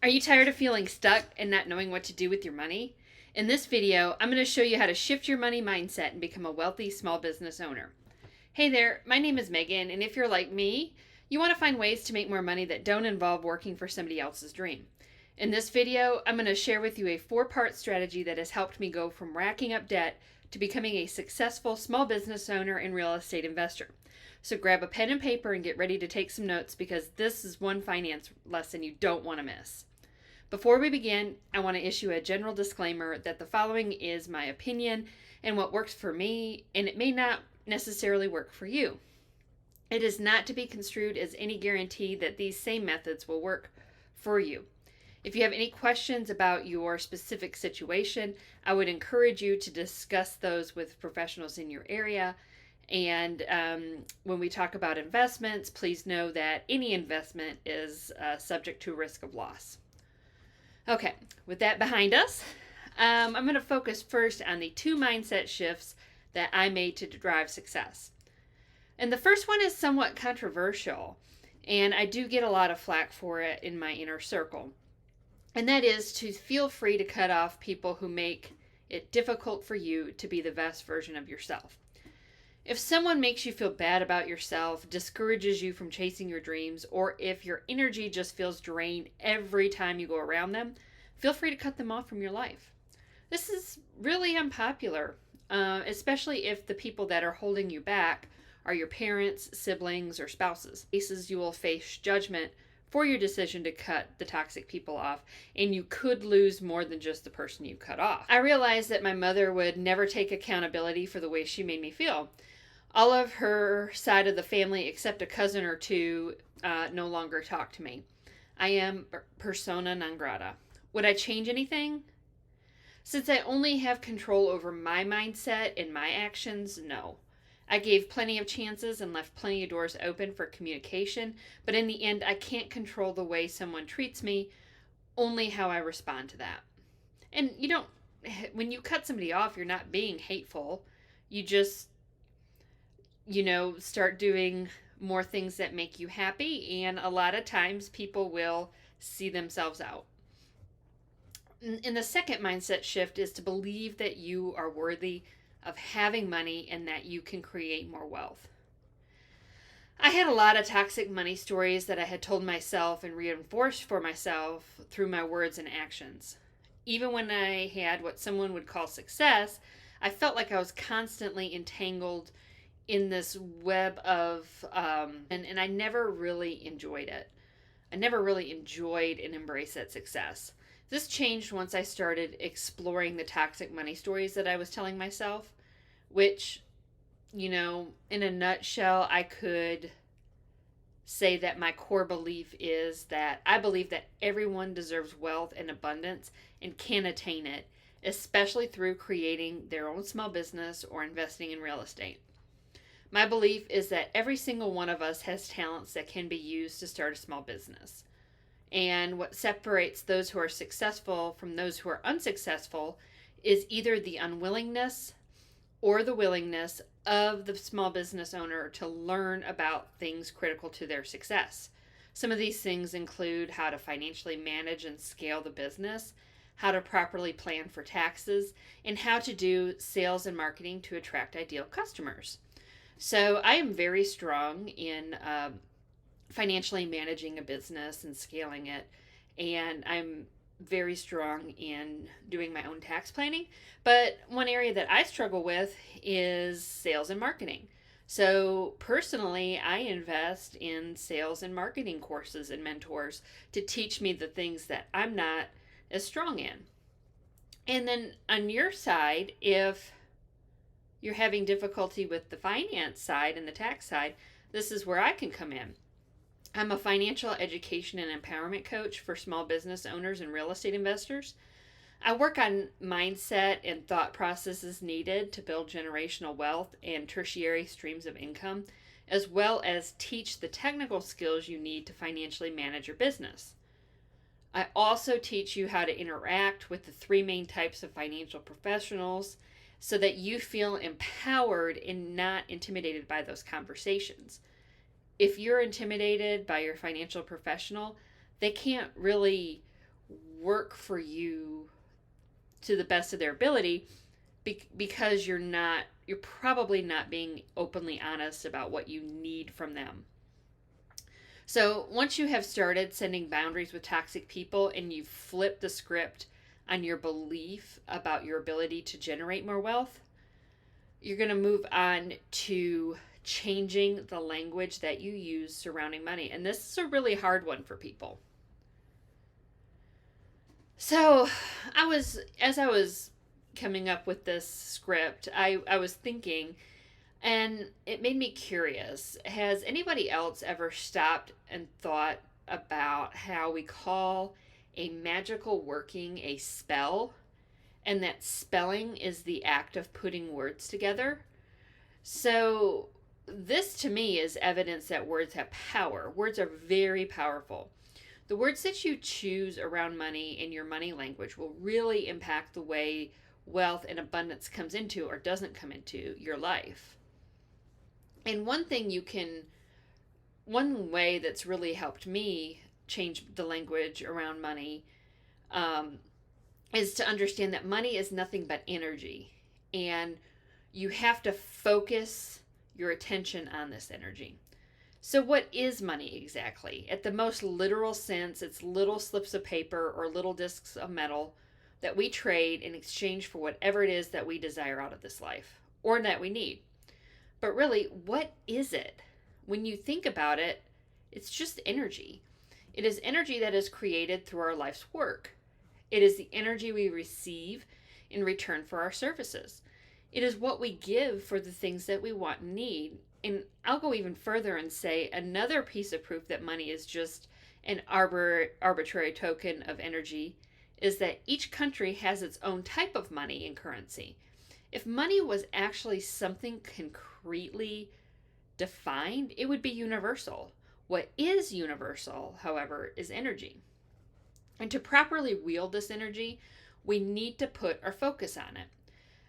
Are you tired of feeling stuck and not knowing what to do with your money? In this video, I'm going to show you how to shift your money mindset and become a wealthy small business owner. Hey there, my name is Megan, and if you're like me, you want to find ways to make more money that don't involve working for somebody else's dream. In this video, I'm going to share with you a 4-part strategy that has helped me go from racking up debt to becoming a successful small business owner and real estate investor. So grab a pen and paper and get ready to take some notes because this is one finance lesson you don't want to miss. Before we begin, I want to issue a general disclaimer that the following is my opinion and what works for me, and it may not necessarily work for you. It is not to be construed as any guarantee that these same methods will work for you. If you have any questions about your specific situation, I would encourage you to discuss those with professionals in your area. And when we talk about investments, please know that any investment is subject to risk of loss. Okay, with that behind us, I'm going to focus first on the 2 mindset shifts that I made to drive success. And the first one is somewhat controversial, and I do get a lot of flack for it in my inner circle. And that is to feel free to cut off people who make it difficult for you to be the best version of yourself. If someone makes you feel bad about yourself, discourages you from chasing your dreams, or if your energy just feels drained every time you go around them, feel free to cut them off from your life. This is really unpopular, especially if the people that are holding you back are your parents, siblings, or spouses. In cases you will face judgment for your decision to cut the toxic people off, and you could lose more than just the person you cut off. I realized that my mother would never take accountability for the way she made me feel. All of her side of the family, except a cousin or two, no longer talk to me. I am persona non grata. Would I change anything? Since I only have control over my mindset and my actions, no. I gave plenty of chances and left plenty of doors open for communication, but in the end, I can't control the way someone treats me, only how I respond to that. And when you cut somebody off, you're not being hateful. You just start doing more things that make you happy, and a lot of times people will see themselves out. And the second mindset shift is to believe that you are worthy of having money and that you can create more wealth. I had a lot of toxic money stories that I had told myself and reinforced for myself through my words and actions. Even when I had what someone would call success, I felt like I was constantly entangled in this web of and I never really enjoyed it. I never really enjoyed and embraced that success. This changed once I started exploring the toxic money stories that I was telling myself, which, in a nutshell, I could say that my core belief is that I believe that everyone deserves wealth and abundance and can attain it, especially through creating their own small business or investing in real estate. My belief is that every single one of us has talents that can be used to start a small business. And what separates those who are successful from those who are unsuccessful is either the unwillingness or the willingness of the small business owner to learn about things critical to their success. Some of these things include how to financially manage and scale the business, how to properly plan for taxes, and how to do sales and marketing to attract ideal customers. So I am very strong in financially managing a business and scaling it, and I'm very strong in doing my own tax planning. But one area that I struggle with is sales and marketing. So personally, I invest in sales and marketing courses and mentors to teach me the things that I'm not as strong in. And then on your side, if you're having difficulty with the finance side and the tax side, this is where I can come in. I'm a financial education and empowerment coach for small business owners and real estate investors. I work on mindset and thought processes needed to build generational wealth and tertiary streams of income, as well as teach the technical skills you need to financially manage your business. I also teach you how to interact with the 3 main types of financial professionals so that you feel empowered and not intimidated by those conversations. If you're intimidated by your financial professional, they can't really work for you to the best of their ability because you're probably not being openly honest about what you need from them. So once you have started sending boundaries with toxic people and you've flipped the script on your belief about your ability to generate more wealth, you're going to move on to changing the language that you use surrounding money. And this is a really hard one for people. So as I was coming up with this script, I was thinking, and it made me curious. Has anybody else ever stopped and thought about how we call a magical working a spell, and that spelling is the act of putting words together? So, this to me is evidence that words have power. Words are very powerful. The words that you choose around money in your money language will really impact the way wealth and abundance comes into or doesn't come into your life. And one way that's really helped me change the language around money is to understand that money is nothing but energy. And you have to focus your attention on this energy. So, what is money exactly? At the most literal sense, it's little slips of paper or little discs of metal that we trade in exchange for whatever it is that we desire out of this life or that we need. But really, what is it? When you think about it, it's just energy. It is energy that is created through our life's work. It is the energy we receive in return for our services. It is what we give for the things that we want and need. And I'll go even further and say another piece of proof that money is just an arbitrary token of energy is that each country has its own type of money and currency. If money was actually something concretely defined, it would be universal. What is universal, however, is energy. And to properly wield this energy, we need to put our focus on it.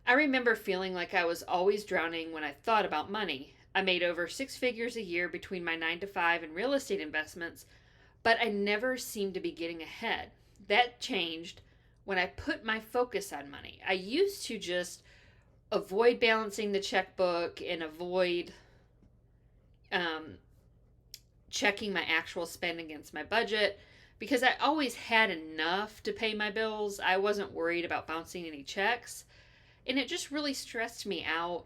I remember feeling like I was always drowning when I thought about money. I made over 6 figures a year between my 9-to-5 and real estate investments, but I never seemed to be getting ahead. That changed when I put my focus on money. I used to just avoid balancing the checkbook and avoid checking my actual spend against my budget because I always had enough to pay my bills. I wasn't worried about bouncing any checks. And it just really stressed me out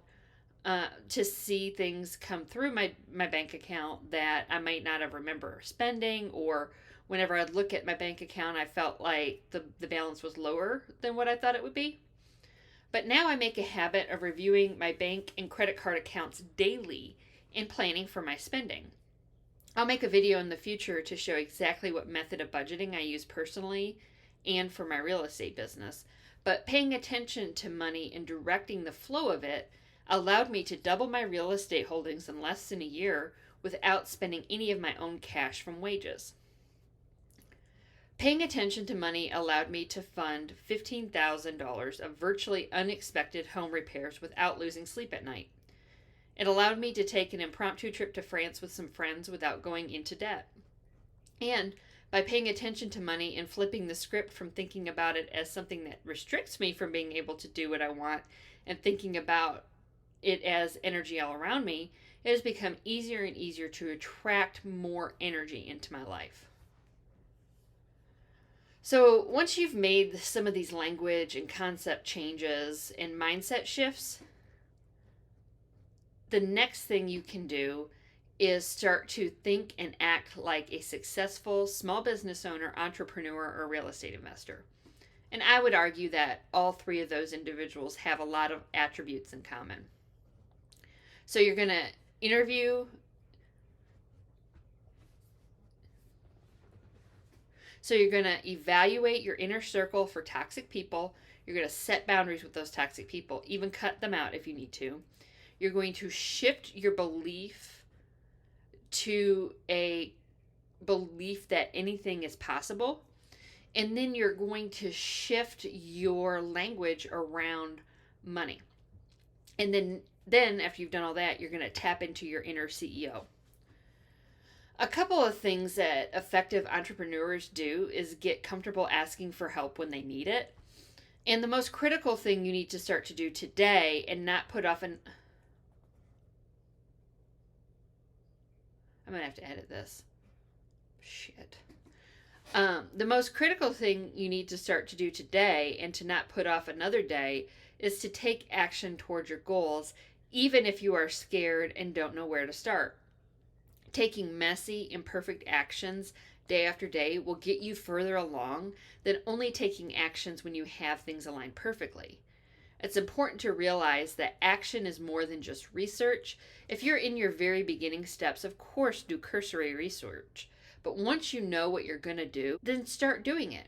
to see things come through my bank account that I might not have remember spending, or whenever I'd look at my bank account, I felt like the balance was lower than what I thought it would be. But now I make a habit of reviewing my bank and credit card accounts daily and planning for my spending. I'll make a video in the future to show exactly what method of budgeting I use personally and for my real estate business. But paying attention to money and directing the flow of it allowed me to double my real estate holdings in less than a year without spending any of my own cash from wages. Paying attention to money allowed me to fund $15,000 of virtually unexpected home repairs without losing sleep at night. It allowed me to take an impromptu trip to France with some friends without going into debt. And by paying attention to money and flipping the script from thinking about it as something that restricts me from being able to do what I want and thinking about it as energy all around me, it has become easier and easier to attract more energy into my life. So once you've made some of these language and concept changes and mindset shifts, the next thing you can do is start to think and act like a successful small business owner, entrepreneur, or real estate investor. And I would argue that all three of those individuals have a lot of attributes in common. So you're going to interview. So you're going to evaluate your inner circle for toxic people. You're going to set boundaries with those toxic people, even cut them out if you need to. You're going to shift your belief to a belief that anything is possible. And then you're going to shift your language around money. And then after you've done all that, you're going to tap into your inner CEO. A couple of things that effective entrepreneurs do is get comfortable asking for help when they need it. And the most critical thing you need to start to do today and not put off an. I'm going to have to edit this. Shit. The most critical thing you need to start to do today and to not put off another day is to take action towards your goals, even if you are scared and don't know where to start. Taking messy, imperfect actions day after day will get you further along than only taking actions when you have things aligned perfectly. It's important to realize that action is more than just research. If you're in your very beginning steps, of course, do cursory research. But once you know what you're going to do, then start doing it.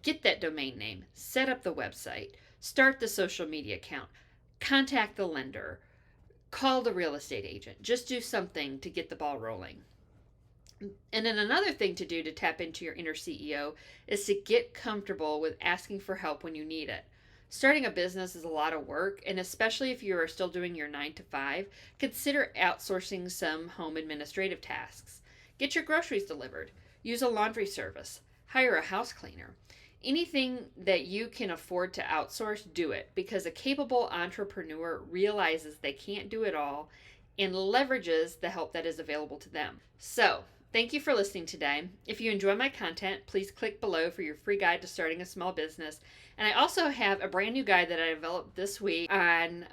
Get that domain name, set up the website, start the social media account, contact the lender, call the real estate agent. Just do something to get the ball rolling. And then another thing to do to tap into your inner CEO is to get comfortable with asking for help when you need it. Starting a business is a lot of work, and especially if you are still doing your 9 to 5, consider outsourcing some home administrative tasks. Get your groceries delivered, use a laundry service, hire a house cleaner. Anything that you can afford to outsource, do it, because a capable entrepreneur realizes they can't do it all and leverages the help that is available to them. So, thank you for listening today. If you enjoy my content, please click below for your free guide to starting a small business. And I also have a brand new guide that I developed this week on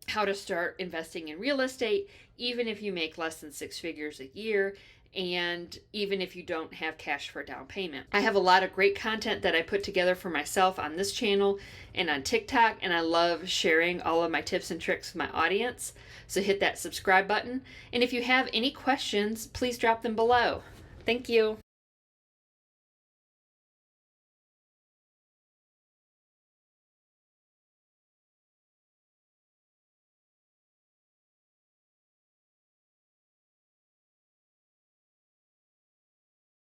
how to start investing in real estate, even if you make less than 6 figures a year, and even if you don't have cash for a down payment. I have a lot of great content that I put together for myself on this channel and on TikTok, and I love sharing all of my tips and tricks with my audience. So hit that subscribe button. And if you have any questions, please drop them below. Thank you.